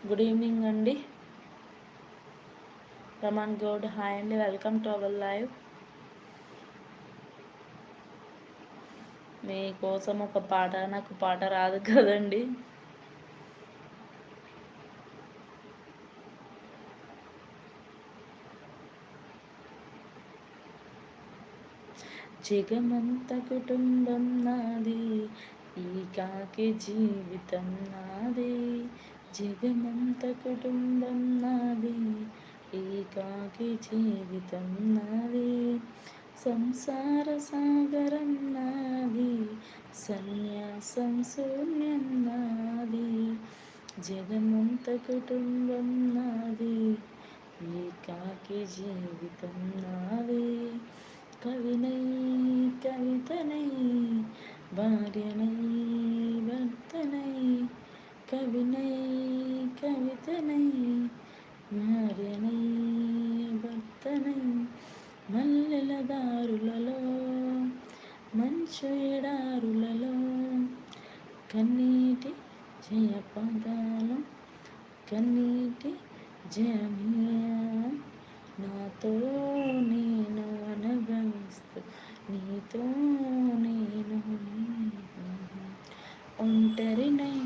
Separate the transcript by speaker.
Speaker 1: Good evening అండి. Raman Goud hi అండి, welcome to our live. మీకోసం ఒక పాట, నాకు పాట రాదు కదండి. జగమంత కుటుంబం నాది, ఈ కాకి జీవితం నాది. జగమంత కుటుంబం నాది, ఈ కాకి జీవితం నాది. సంసార సాగరం నాది, సన్యాసం శూన్యం నాది. జగమంత కుటుంబం నాది, ఈ కాకి జీవితం నాది. కవినై కవితనై, భార్యనై భర్తనై. కవినై కవితనై, భార్యనై భర్తనై. మల్లెల దారులలో, మంచు ఎడారులలో, కన్నీటి జయపదాలు, కన్నీటి జయమీయాల. నాతో నేను అనుభవిస్తూ, నీతో